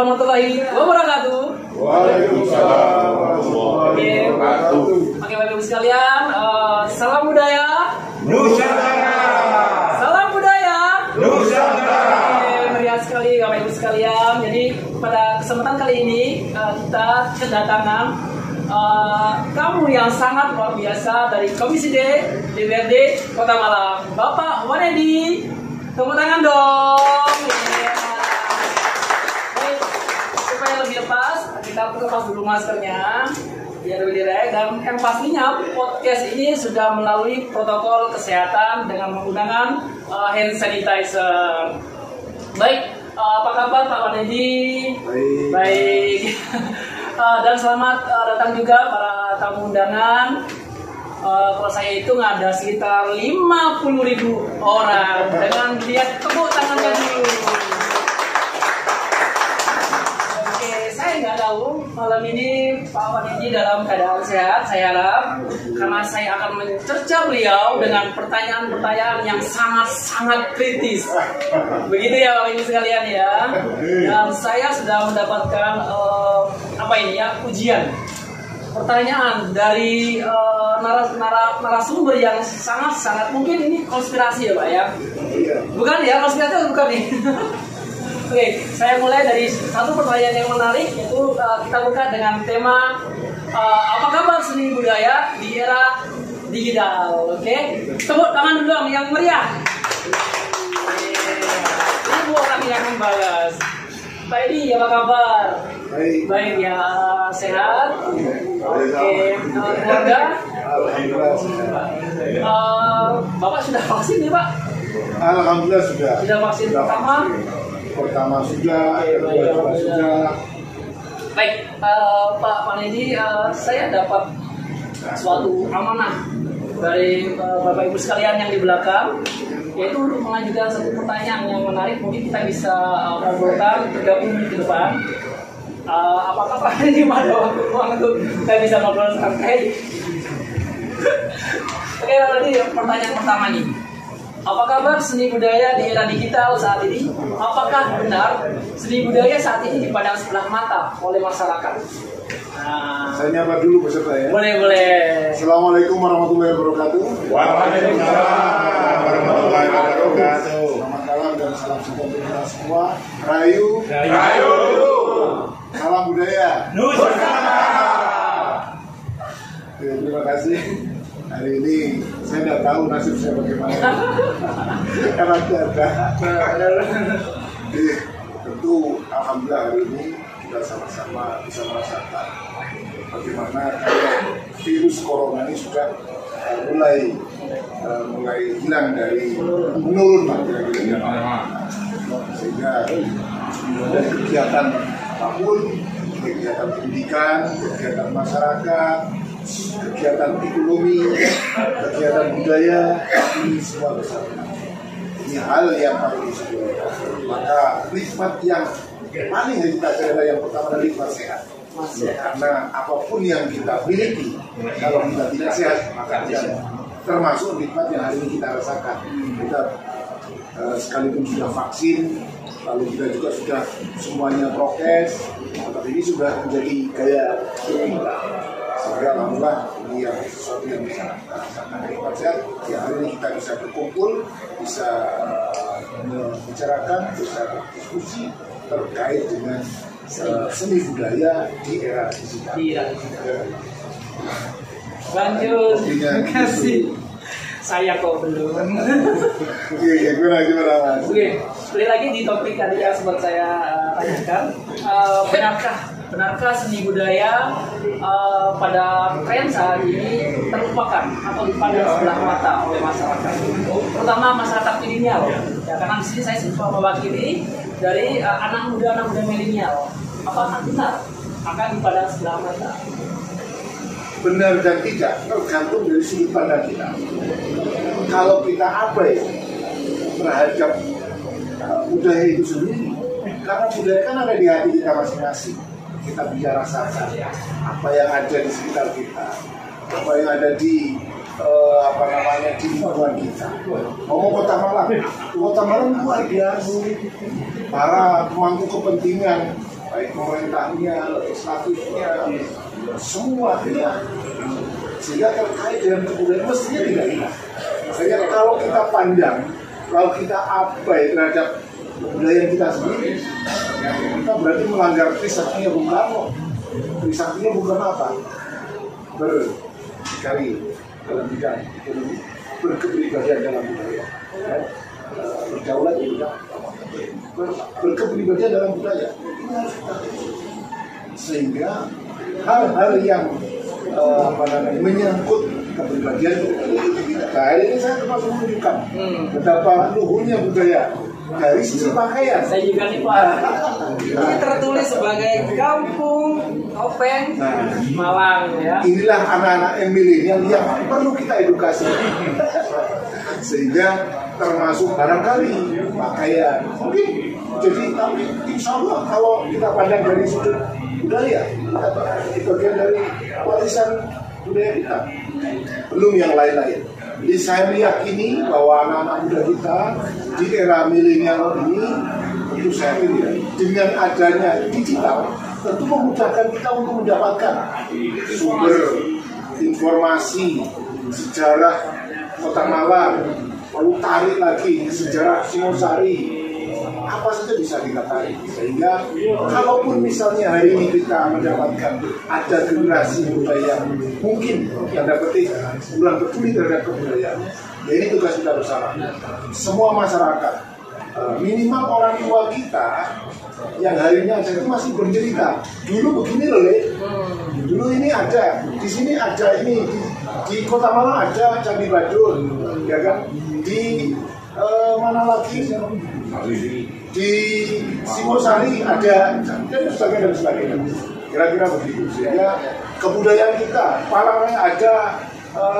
warahmatullahi wabarakatuh. Waalaikumsalam warahmatullahi wabarakatuh. Oke, Bapak Ibu sekalian, salam budaya Nusantara. Salam budaya Nusantara. Meriah sekali Bapak Ibu sekalian. Jadi pada kesempatan kali ini kita kedatangan tamu yang sangat luar biasa dari Komisi D DPRD Kota Malang, Bapak Wanedi. Tepuk tangan dong. Baik, supaya lebih lepas, kita lepas dulu maskernya biar lebih direct. Dan yang pastinya podcast ini sudah melalui protokol kesehatan dengan menggunakan hand sanitizer. Baik, apa kabar Pak Wanedi? Baik. Dan selamat datang juga para tamu undangan. Kalau saya hitung ada sekitar 50.000 orang. Dengan lihat tepuk tangannya dulu. Oke, saya nggak tahu malam ini Pak Wanedi dalam keadaan sehat, saya harap, karena saya akan mencerca beliau dengan pertanyaan-pertanyaan yang sangat-sangat kritis. Begitu ya Bapak Ibu sekalian ya. Dan saya sudah mendapatkan ujian pertanyaan dari narasumber yang sangat mungkin ini konspirasi ya Pak ya. Bukan ya, konspirasi bukan nih. Oke, saya mulai dari satu pertanyaan yang menarik, yaitu kita buka dengan tema apa kabar seni budaya di era digital. Oke, tepuk tangan dulu dong yang meriah. Ini orang yang membalas. Pak Edi, apa kabar? Baik ya, sehat. Oke, keluarga. Bapak sudah vaksin nih Pak? Alhamdulillah sudah. Sudah vaksin pertama? Pertama sudah, kedua sudah. Baik, Pak Wanedi, saya dapat suatu amanah dari Bapak Ibu sekalian yang di belakang, yaitu untuk mengajukan satu pertanyaan yang menarik. Mungkin kita bisa ngobrolkan 30 menit ke depan. Apakah Pak Wanedi ada waktu untuk saya bisa ngobrol santai? Oke, tadi pertanyaan pertama nih. Apa kabar seni budaya di era digital saat ini? Apakah benar seni budaya saat ini dipandang sebelah mata oleh masyarakat? Saya nyapa dulu peserta ya. Boleh. Assalamualaikum warahmatullahi wabarakatuh. Waalaikumsalam warahmatullahi wabarakatuh. Selamat malam dan salam sejahtera untuk kita semua. Rayu. Salam budaya. Nusantara. Terima kasih. Hari ini saya tidak tahu nasib saya bagaimana. Karena ada. Jadi tentu alhamdulillah hari ini kita sama-sama bisa merasakan bagaimana kalau virus corona ini sudah mulai hilang dari menurun lah kira-kira. Sehingga dari kegiatan apapun, kegiatan pendidikan, kegiatan masyarakat, kegiatan ekonomi, kegiatan budaya, ini semua besar. Ini hal yang paling istimewa. Maka nikmat yang paling kita cari yang pertama adalah nikmat sehat. Karena apapun yang kita miliki, kalau kita tidak sehat, maka tidak. Termasuk nikmat yang hari ini kita rasakan. Kita sekalipun sudah vaksin, lalu kita juga sudah semuanya prokes, tapi ini sudah menjadi gaya hidup kita. Sehingga alhamdulillah ini yang sesuatu yang bisa kita rasakan nikmat sehat. Ya hari ini kita bisa berkumpul, bisa membicarakan, bisa berdiskusi terkait dengan seni budaya di era digital. Iya. Lanjut. Terima kasih. Saya kok belum. Oke, gimana Mas? Oke, balik lagi di topik tadi yang sempat saya tanyakan. Benarkah seni budaya pada tren saat ini terlupakan atau dipandang sebelah mata oleh masyarakat, terutama masyarakat milenial? Ya, karena di sini saya sempat mewakili dari anak muda milenial. Apakah benar akan dipandang sebelah mata? Benar dan tidak tergantung dari sudut pandang kita. Kalau kita abai terhadap budaya itu sendiri, karena budaya kan ada di hati kita masing-masing. Kita bisa rasakan apa yang ada di sekitar kita, apa yang ada di di lingkungan kita. Ngomong Kota Malang luar biasa. Para pemangku kepentingan baik pemerintahnya, legislatifnya, semuanya, sehingga terkait dengan kebudayaan mestinya tidak hilang. Makanya kalau kita pandang, kalau kita abai terhadap kebudayaan kita sendiri, kita berarti melanggar Trisaktinya Bung Karno. Trisaktinya bukan apa? Berdikari dalam bidang ekonomi, berkepribadian dalam budaya, berdaulat di bidang berkepribadian dalam budaya. Ini harus kita sehingga hal-hal yang menyangkut kepribadian itu tidak. Nah, ini saya termasuk menunjukkan betapa luhurnya budaya dari sisi pakaian. Saya juga nih Pak. Ini tertulis sebagai Kampung Topeng Malang ya. Inilah anak-anak milenial yang perlu kita edukasi. Sehingga termasuk barangkali pakaian. Mungkin jadi tapi insya Allah kalau kita pandang dari sudut budaya, kita bagian dari warisan budaya kita. Belum yang lain-lain. Jadi saya meyakini bahwa anak-anak muda kita di era milenial ini, tentu saya pilih dengan adanya digital tentu memudahkan kita untuk mendapatkan sumber informasi sejarah Kota Malang, lalu tarik lagi sejarah Singosari, apa saja bisa kita tarik. Sehingga kalaupun misalnya hari ini kita mendapatkan ada generasi muda yang mungkin tanda petik kurang peduli terhadap kebudayaan, ya ini tugas kita bersama. Semua masyarakat, minimal orang tua kita yang harinya ada itu masih bercerita. Dulu begini loh, dulu ini ada, di sini ada ini, di Kota Malang ada Candi Badul, ya kan? Di mana lagi? Di Singosari ada, dan sebagainya. Kira-kira begitu. Sehingga kebudayaan kita, Palangnya ada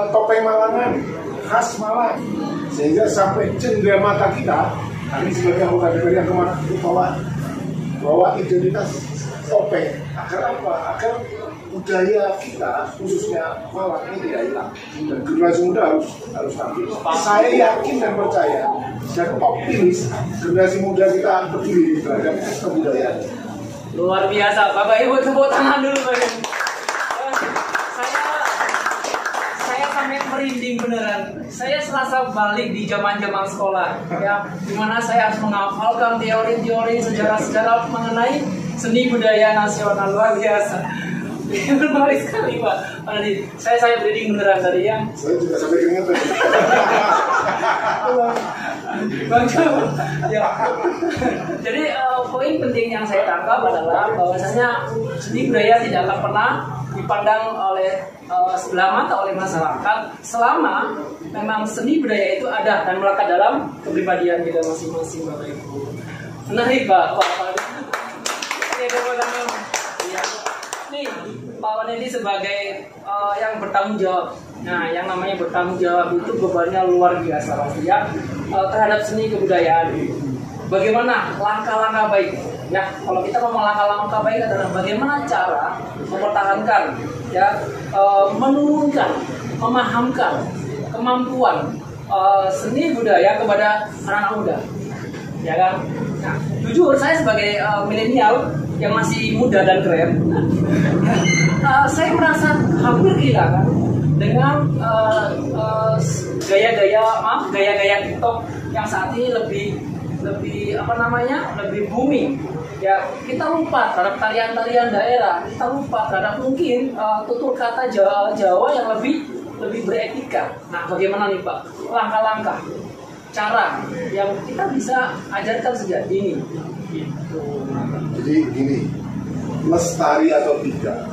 topeng Malangan, khas Malang. Sehingga sampai cendera mata kita, kami sebagai anggota DPR yang kemana itu bawa identitas topeng. Agar apa? Agar budaya kita, khususnya Malang ini tidak hilang. Dan generasi muda harus tampil. Saya yakin dan percaya dan optimis generasi muda kita peduli terhadap kebudayaan. Luar biasa, Bapak Ibu tepuk tangan dulu Pak. Saya sampai merinding beneran. Saya serasa balik di zaman-zaman sekolah, ya, dimana saya harus menghafalkan teori-teori sejarah-sejarah mengenai seni budaya nasional. Luar biasa. Menarik sekali Pak. Saya merinding beneran tadi ya. Saya juga sampai keringetan. Ya. Jadi poin penting yang saya tangkap adalah bahwasanya seni budaya tidak akan pernah dipandang oleh sebelah mata oleh masyarakat selama memang seni budaya itu ada dan melekat dalam kepribadian kita masing-masing Bapak Ibu. Menarik Pak. Nih Pak Wanedi sebagai yang bertanggung jawab. Nah, yang namanya bertanggung jawab itu bebannya luar biasa ya terhadap seni kebudayaan. Bagaimana langkah-langkah baik? Ya, kalau kita ngomong langkah-langkah baik adalah bagaimana cara mempertahankan, ya, menurunkan, memahamkan kemampuan seni budaya kepada anak-anak muda, ya kan? Nah, jujur saya sebagai milenial yang masih muda dan keren, saya merasa hampir kehilangan dengan gaya-gaya TikTok yang saat ini lebih booming. Ya, kita lupa terhadap tarian-tarian daerah, kita lupa terhadap mungkin tutur kata Jawa yang lebih beretika. Nah, bagaimana nih Pak langkah-langkah cara yang kita bisa ajarkan sejak dini? Jadi gini, lestari atau tidak,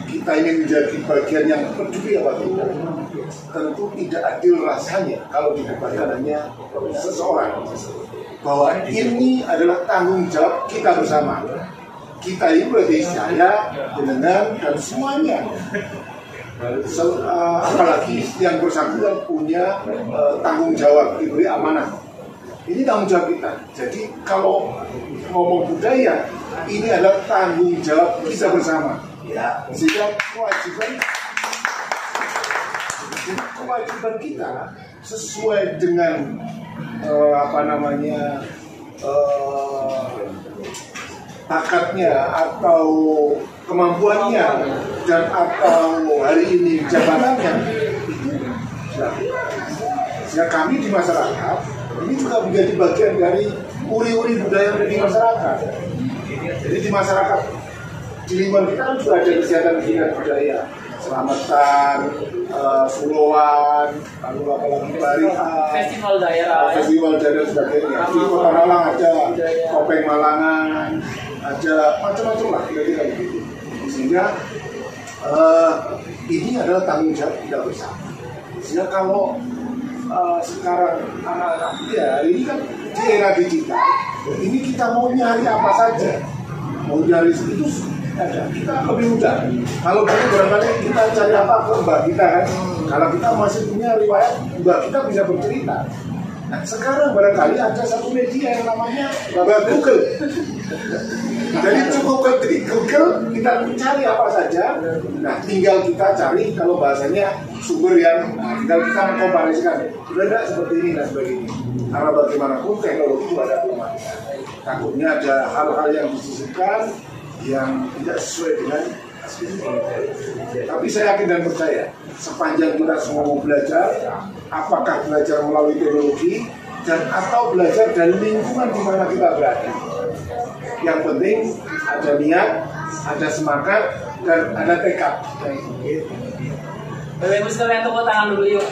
kita ingin menjadi bagian yang peduli apa tidak, tentu tidak adil rasanya kalau dibebankan hanya seseorang. Bahwa ini adalah tanggung jawab kita bersama. Kita ini berarti saya, jenengan, dan semuanya. Apalagi yang bersangkutan punya tanggung jawab, diberi amanah. Ini tanggung jawab kita. Jadi kalau ngomong budaya, ini adalah tanggung jawab kita bersama. Ya, sehingga kewajiban kita sesuai dengan bakatnya atau kemampuannya dan atau hari ini jabatannya itu ya kami di masyarakat ini juga menjadi bagian dari uri-uri budaya yang ada di masyarakat. Jadi di masyarakat di lingkungan kita kan juga ada kegiatan-kegiatan budaya, selamatan, suluan, lalu apalagi barian, festival daerah, dan sebagainya. Di Kota Malang ada topeng Malangan, ada macam-macam lah kira-kira begitu. Sehingga ini adalah tanggung jawab kita bersama. Sehingga kalau sekarang anak-anak muda ini kan di era digital, ini kita mau nyari apa saja, mau nyari itu ada, kita lebih mudah. Kalau dulu barangkali kita cari apa ke mbak kita kan, kalau kita masih punya riwayat mbak kita bisa bercerita. Nah, sekarang barangkali ada satu media yang namanya Google. Jadi cukup ketik Google, kita cari apa saja. Nah, tinggal kita cari kalau bahasanya sumber yang tinggal kita mengkomparasikan. Sudah seperti ini dan sebagainya. Karena bagaimanapun teknologi itu ada kelemahannya. Takutnya ada hal-hal yang disisipkan yang tidak sesuai dengan aslinya. Tapi saya yakin dan percaya, sepanjang kita semua mau belajar, apakah belajar melalui teknologi dan atau belajar dari lingkungan di mana kita berada. Yang penting ada niat, ada semangat, dan ada tekad. Bapak Ibu sekalian, tepuk tangan dulu yuk.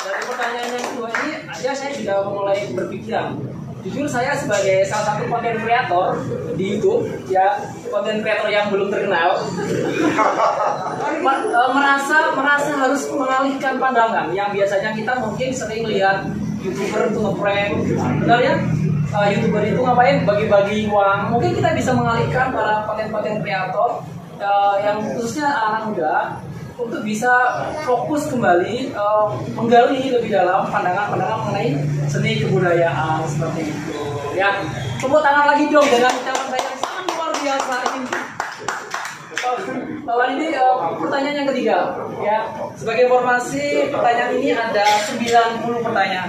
Dari pertanyaan yang kedua ini aja saya sudah mulai berpikiran. Jujur saya sebagai salah satu konten kreator di YouTube, ya konten kreator yang belum terkenal, merasa harus mengalihkan pandangan yang biasanya kita mungkin sering lihat YouTuber itu ngeprank, benar ya? YouTuber itu ngapain? Bagi-bagi uang. Mungkin kita bisa mengalihkan para konten-konten kreator yang khususnya anak muda untuk bisa fokus kembali menggali lebih dalam pandangan-pandangan mengenai seni kebudayaan seperti itu. Ya, tepuk tangan lagi dong dengan ucapan saya yang sangat luar biasa ini. Lawan ini pertanyaan yang ketiga. Ya, sebagai informasi pertanyaan ini ada 90 pertanyaan.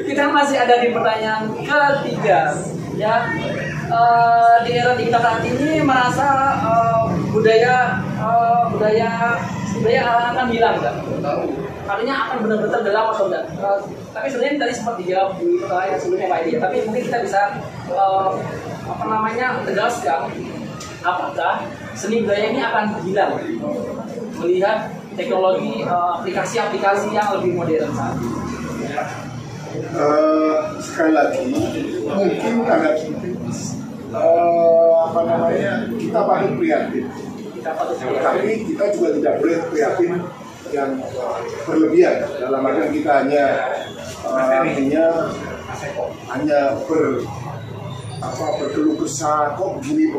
Kita masih ada di pertanyaan ketiga. Ya, di era digital saat ini merasa budaya akan hilang, kan? Artinya akan benar-benar tenggelam atau enggak? Tapi sebenarnya tadi sempat dijawab di pertanyaan sebelumnya Pak Edi. Tapi mungkin kita bisa tegaskan apakah seni budaya ini akan hilang melihat teknologi aplikasi-aplikasi yang lebih modern saat ini? Sekali lagi mungkin karena kita patut prihatin, tapi kita juga tidak boleh prihatin yang berlebihan. Dalam artian kita hanya berkeluh kesah, kok begini.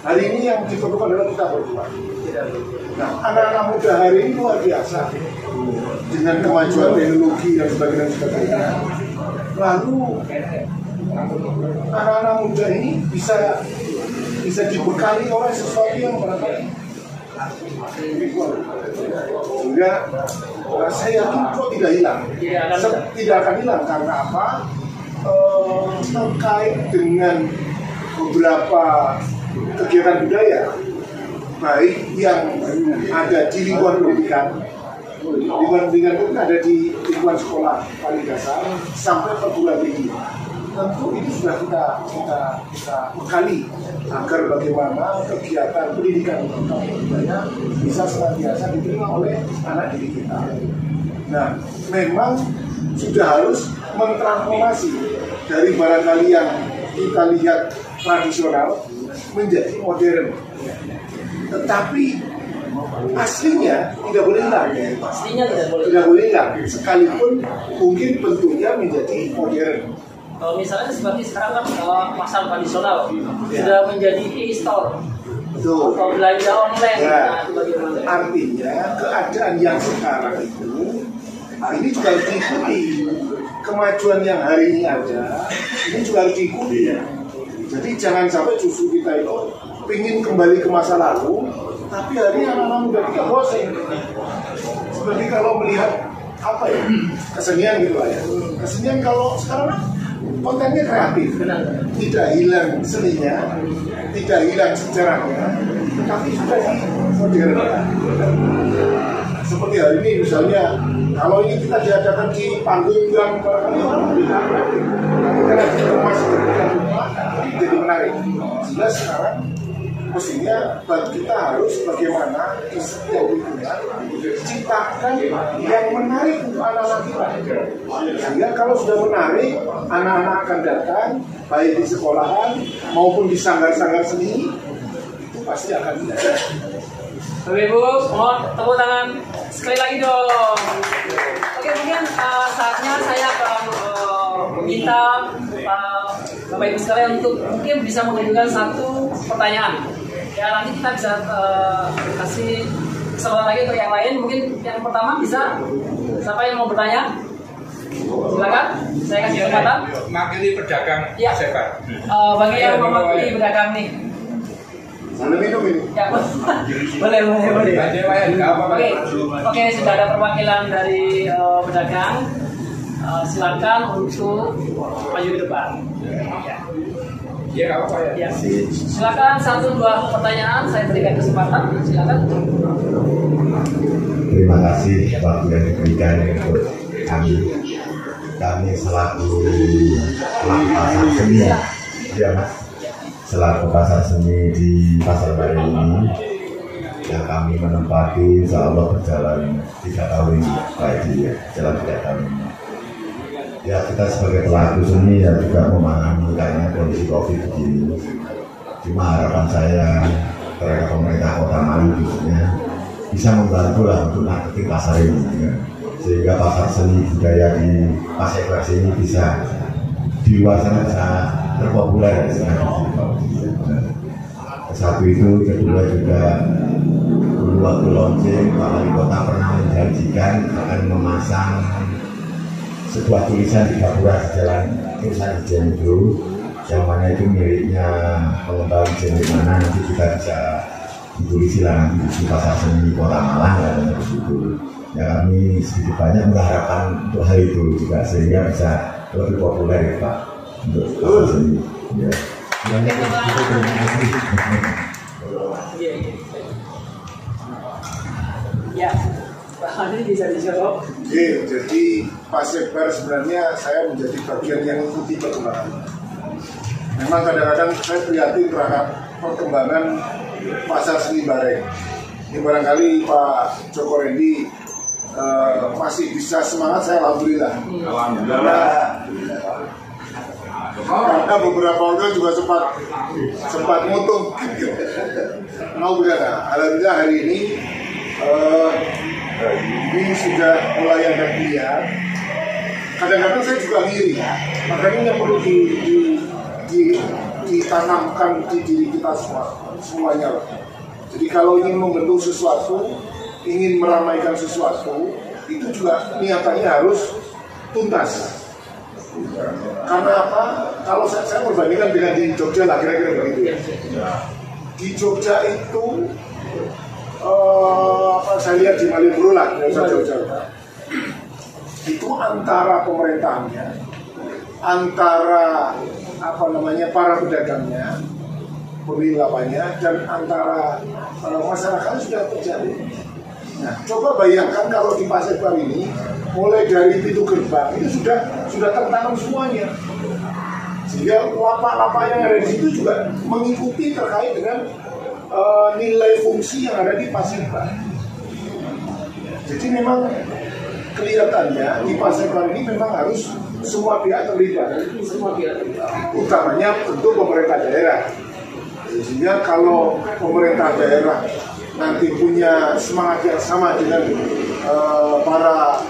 Hari ini yang diperlukan adalah kita berbuat. Nah, anak-anak muda hari ini luar biasa dengan kemajuan teknologi dan sebagainya. Lalu anak-anak muda ini bisa dibekali oleh sesuatu yang barangkali sehingga saya yakin kok tidak hilang, tidak akan hilang. Karena apa? Terkait dengan beberapa kegiatan budaya, baik yang ada di lingkungan pendidikan, itu ada di lingkungan sekolah paling dasar sampai perguruan tinggi. Tentu ini sudah kita bekali agar bagaimana kegiatan pendidikan budaya bisa senantiasa diterima oleh anak didik kita. Nah, memang sudah harus mentransformasi dari barangkali yang kita lihat tradisional menjadi modern. Tetapi aslinya tidak boleh hilang. Tidak boleh hilang. Sekalipun mungkin bentuknya menjadi modern. Misalnya seperti sekarang kan pasar tradisional sudah menjadi e-store atau belanja online. Ya, artinya keadaan yang sekarang itu ini juga harus diikuti. Kemajuan yang hari ini ada, ini juga harus diikuti. Jadi jangan sampai justru kita itu ingin kembali ke masa lalu, tapi hari ini anak-anak muda kita bosan. Seperti kalau melihat kesenian gitu lah ya. Kesenian kalau sekarang kontennya kreatif, tidak hilang seninya, tidak hilang sejarahnya, tapi sudah dimodernkan. Seperti hari ini misalnya, kalau ini kita diadakan di panggung yang kita masih jadi menarik. Jelas sekarang mestinya kita harus bagaimana di setiap lingkungan ciptakan yang menarik untuk anak-anak kita. Sehingga kalau sudah menarik, anak-anak akan datang baik di sekolahan maupun di sanggar-sanggar seni, itu pasti akan datang. Bapak Ibu, mohon tepuk tangan sekali lagi dong. Oke, mungkin saatnya saya akan meminta Bapak Ibu sekalian untuk mungkin bisa mengajukan satu pertanyaan. Ya, nanti kita bisa kasih kesempatan lagi untuk yang lain. Mungkin yang pertama bisa, siapa yang mau bertanya? Silakan, saya kasih kesempatan. Makili pedagang Ya. Sebar. Bagi yang mewakili pedagang nih. Mana minum ini? Ya, boleh. Oke, sudah ada perwakilan dari pedagang. Silakan untuk maju ke depan. Ya, nggak apa-apa ya. Ya. Silakan 1-2 pertanyaan, saya berikan kesempatan. Silakan. Terima kasih waktu yang diberikan untuk kami. Kami selaku pasar seni, ya Mas, selaku pasar seni di Pasar Baru ini, yang kami menempati insya Allah berjalan 3 tahun ini, baik di jalan 3 tahun ini. Ya, kita sebagai pelaku seni ya juga memahami karena kondisi COVID begini. Cuma harapan saya terhadap pemerintah Kota Malang khususnya bisa membantu lah untuk marketing pasar ini, ya. Sehingga pasar seni budaya di Pasebar ini bisa di luar sana bisa terpopuler. Satu itu, kedua juga dulu waktu launching Pak Wali Kota pernah menjanjikan akan memasang sebuah tulisan di gapura di jalan tulisan Ijen itu, yang mana itu miliknya pengembang Ijen, di mana nanti kita bisa ditulisi lah nanti di Pasar Seni Kota Malang dan begitu. Ya, kami sedikit banyak mengharapkan untuk hal itu juga sehingga bisa lebih populer ya Pak untuk pasar seni. Ya. Ya, Pak bisa dijawab. Oke, jadi Pasebar sebenarnya saya menjadi bagian yang ikuti perkembangan. Memang kadang-kadang saya prihatin terhadap perkembangan pasar seni Bareng. Ini barangkali Pak Joko Rendi masih bisa semangat, saya alhamdulillah. Karena beberapa orang juga sempat mutung. Mau berkata, alhamdulillah hari ini sudah mulai ada lihat. Kadang-kadang saya juga ngiri, makanya yang perlu ditanamkan di diri kita semuanya. Jadi kalau ingin membentuk sesuatu, ingin meramaikan sesuatu, itu juga niatannya harus tuntas. Karena apa? Kalau saya berbandingkan dengan di Jogja lah, kira-kira begitu ya. Di Jogja itu saya lihat di Malioboro lah, Jogja. Itu antara pemerintahnya, antara para pedagangnya, pemilik lapannya, dan antara masyarakat sudah terjadi. Nah, coba bayangkan kalau di Pasebar ini, mulai dari pintu gerbang itu sudah tertanam semuanya. Sehingga lapak-lapak yang ada di situ juga mengikuti terkait dengan nilai fungsi yang ada di Pasebar. Jadi memang kelihatannya di Pasebar ini memang harus semua pihak terlibat. Utamanya tentu pemerintah daerah. Sehingga kalau pemerintah daerah nanti punya semangat yang sama dengan para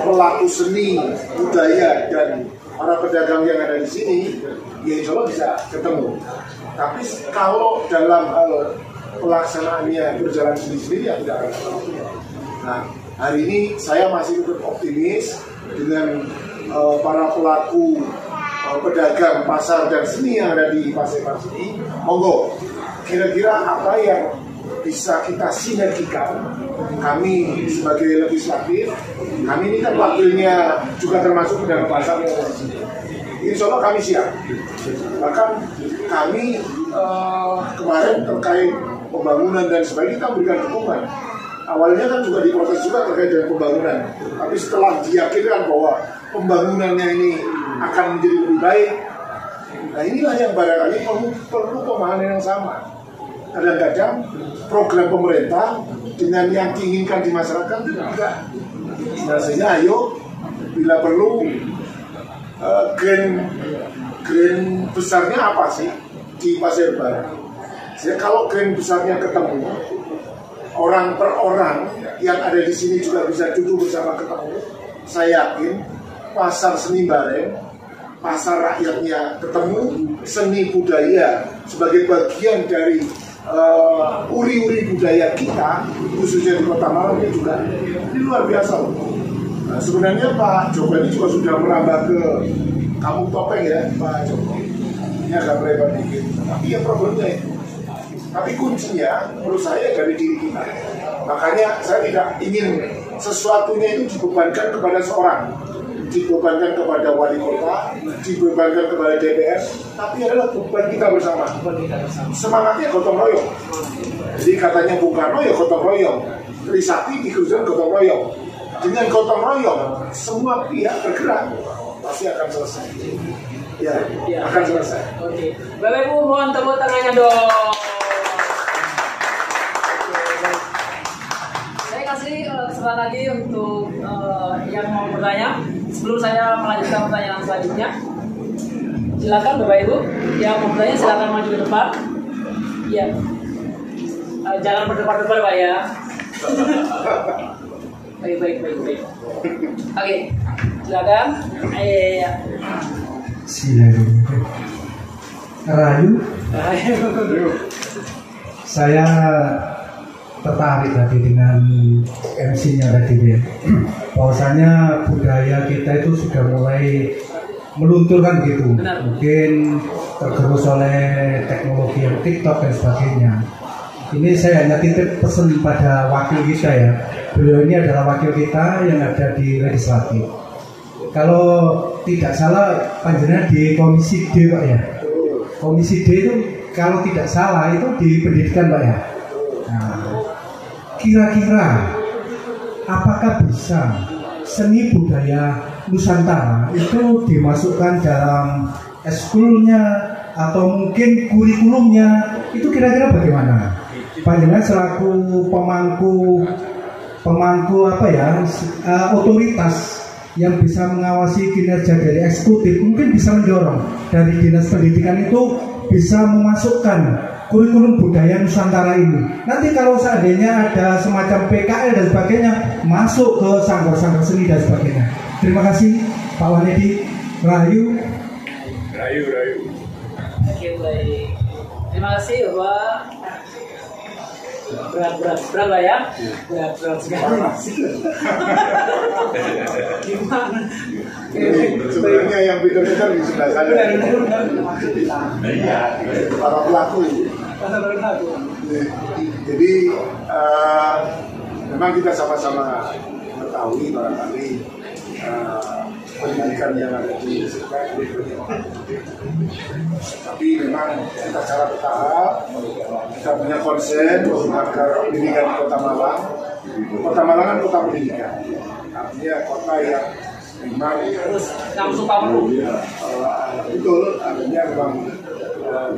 pelaku seni, budaya, dan para pedagang yang ada di sini, ya insya Allah bisa ketemu. Tapi kalau dalam hal pelaksanaannya berjalan sendiri-sendiri, ya tidak akan ketemu. Nah, hari ini saya masih tetap optimis dengan para pelaku pedagang pasar dan seni yang ada di Pasebar sini. Monggo, kira-kira apa yang bisa kita sinergikan? Kami sebagai legislatif, kami ini kan wakilnya juga termasuk pedagang pasar yang ada di sini. insya Allah kami siap. Bahkan kami kemarin terkait pembangunan dan sebagainya kita berikan dukungan. Awalnya kan juga diprotes juga terkait dengan pembangunan, tapi setelah diyakinkan bahwa pembangunannya ini akan menjadi lebih baik, nah inilah yang barangkali perlu pemahaman yang sama. Kadang-kadang program pemerintah dengan yang diinginkan di masyarakat tidak. Nah, sehingga ayo bila perlu grand besarnya apa sih di Pasir Baru? Jadi kalau grand besarnya ketemu, orang per orang yang ada di sini juga bisa duduk bersama ketemu, saya yakin pasar seni Bareng, pasar rakyatnya ketemu, seni budaya sebagai bagian dari uri-uri budaya kita, khususnya di Kota Malang ini juga ini luar biasa loh. Nah, sebenarnya Pak Joko ini juga sudah merambah ke Kampung Topeng ya, Pak Joko. Ini agak melebar dikit, tapi ya problemnya itu. Tapi kuncinya menurut saya dari diri kita. Makanya saya tidak ingin sesuatunya itu dibebankan kepada seorang, dibebankan kepada wali kota, dibebankan kepada DPR, tapi adalah beban kita bersama. Semangatnya gotong royong. Jadi katanya Bung Karno ya gotong royong, Trisakti dikhususkan gotong royong. Dengan gotong royong, semua pihak bergerak pasti akan selesai. Ya, akan selesai. Oke, Bapak Ibu mohon tepuk tangannya dong. Kesempatan lagi untuk yang mau bertanya. Sebelum saya melanjutkan pertanyaan selanjutnya, silakan Bapak Ibu yang mau bertanya silakan maju ke depan. Ya, jangan berdepan-depan Pak ya. Baik. Oke, silakan. Rayu. Saya tertarik tadi dengan MC-nya tadi ya. Bahwasanya budaya kita itu sudah mulai melunturkan gitu. Benar. Mungkin tergerus oleh teknologi yang TikTok dan sebagainya. Ini saya hanya titip pesan pada wakil kita ya. Beliau ini adalah wakil kita yang ada di legislatif. Kalau tidak salah panjenengan di Komisi D Pak ya. Komisi D itu kalau tidak salah itu di pendidikan Pak ya. Nah, kira-kira apakah bisa seni budaya Nusantara itu dimasukkan dalam eskulnya atau mungkin kurikulumnya, itu kira-kira bagaimana? Panjenengan selaku pemangku apa ya, otoritas yang bisa mengawasi kinerja dari eksekutif, mungkin bisa mendorong dari dinas pendidikan itu bisa memasukkan kurikulum budaya Nusantara ini. Nanti kalau seandainya ada semacam PKL dan sebagainya, masuk ke sanggar-sanggar seni dan sebagainya. Terima kasih Pak Wanedi. Rayu. Oke, baik. Terima kasih Bapak. Berat lah ya. Berat sekali. Gimana? Sebenarnya yang pintar-pintar di sebelah sana. Para pelaku. Jadi memang kita sama-sama mengetahui barangkali pendidikan yang ada di sekolah, tapi memang kita secara bertahap kita punya konsen agar pendidikan di Kota Malang kan kota pendidikan, artinya kota yang memang betul, artinya memang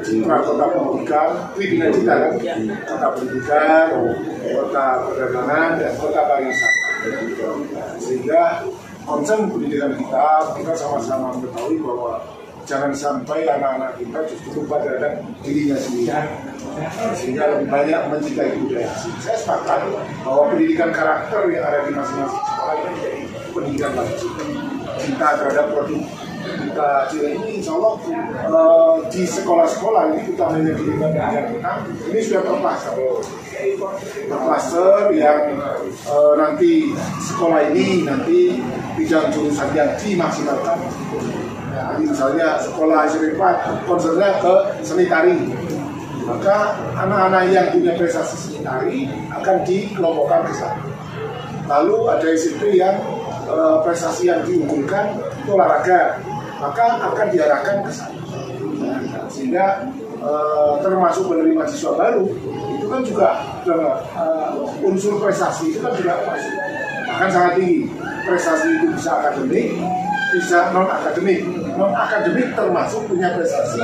citra kota pendidikan, cita kan, kota pendidikan, kota perdagangan dan kota pariwisata. Sehingga konsen pendidikan kita sama-sama mengetahui bahwa jangan sampai anak-anak kita justru lupa terhadap dirinya sendiri, sehingga lebih banyak mencintai budaya. Saya sepakat bahwa pendidikan karakter yang ada di masing-masing sekolah ini menjadi pendidikan wajib. Cinta terhadap produk kita ini, insya Allah di sekolah-sekolah ini kita punya pendidikan kita ini sudah terplaster yang nanti sekolah ini nanti bidang jurusan yang dimaksimalkan. Ya, misalnya sekolah SMP 4 konsennya ke seni tari, maka anak-anak yang punya prestasi seni tari akan dikelompokkan ke sana. Lalu ada SMP yang prestasi yang diunggulkan itu olahraga, maka akan diarahkan ke sana. Sehingga termasuk menerima siswa baru itu kan juga unsur prestasi itu kan juga masuk, akan sangat tinggi. Prestasi itu bisa akademik, bisa non akademik termasuk punya prestasi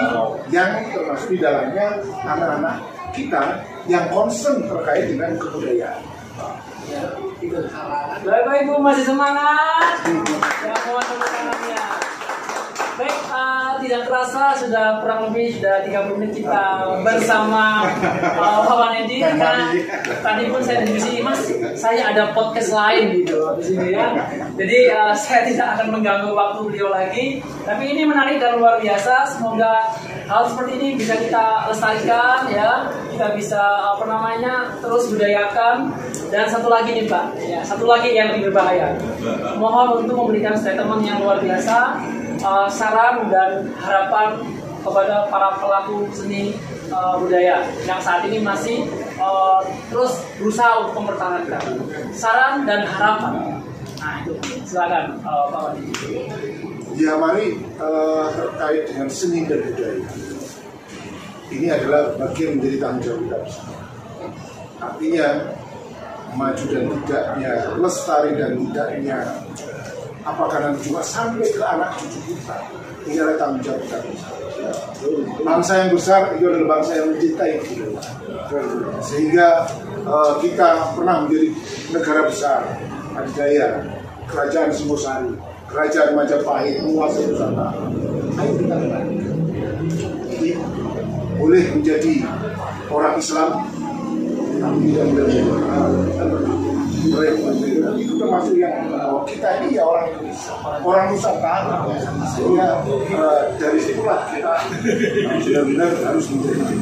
yang termasuk di dalamnya anak-anak kita yang concern terkait dengan kebudayaan. Baik Bu, masih semangat. Ya, mohon tepuk tangannya. Baik, tidak terasa sudah kurang lebih 30 menit kita bersama Pak Wanedi. Karena tadi pun saya di sini, Mas, saya ada podcast lain gitu di sini ya. Jadi saya tidak akan mengganggu waktu beliau lagi. Tapi ini menarik dan luar biasa. Semoga hal seperti ini bisa kita lestarikan ya. Kita bisa terus budayakan. Dan satu lagi nih Pak, ya, satu lagi yang lebih berbahaya. Mohon untuk memberikan statement yang luar biasa. Saran dan harapan kepada para pelaku seni budaya yang saat ini masih terus berusaha untuk mempertahankan saran dan harapan. Nah itu silakan Pak Wadi. Ya mari terkait dengan seni dan budaya ini adalah bagian menjadi tanggung jawab kita bersama. Artinya maju dan tidaknya, lestari dan tidaknya, apakah nanti juga sampai ke anak cucu kita, ini adalah tanggung jawab kita. Bangsa yang besar itu adalah bangsa yang mencintai kita. Sehingga kita pernah menjadi negara besar, adidaya, kerajaan Singosari, kerajaan Majapahit, menguasai Nusantara. Ayo kita kembali. Jadi boleh menjadi orang Islam, tapi tidak menjadi itu termasuk yang kita ini ya orang Indonesia, orang Nusantara. Sehingga dari situlah kita benar-benar harus menjadi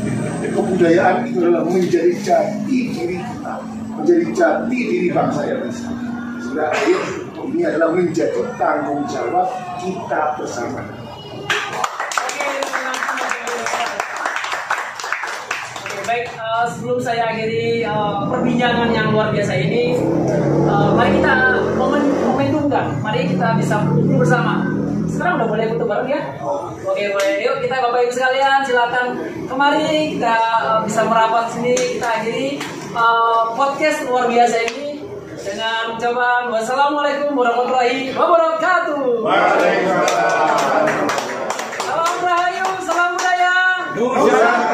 kebudayaan itu adalah menjadi jati diri kita, menjadi jati diri bangsa Indonesia. Sehingga ini adalah menjadi tanggung jawab kita bersama. Baik, sebelum saya akhiri perbincangan yang luar biasa ini, mari kita momentumkan, mari kita bisa kumpul bersama. Sekarang udah boleh foto bareng ya? Oke, boleh. Yuk kita Bapak Ibu sekalian silakan kemari, kita bisa merapat sini, kita akhiri podcast luar biasa ini dengan ucapan wassalamualaikum warahmatullahi wabarakatuh. Waalaikumsalam. Salam Rahayu, salam budaya. Nusantara.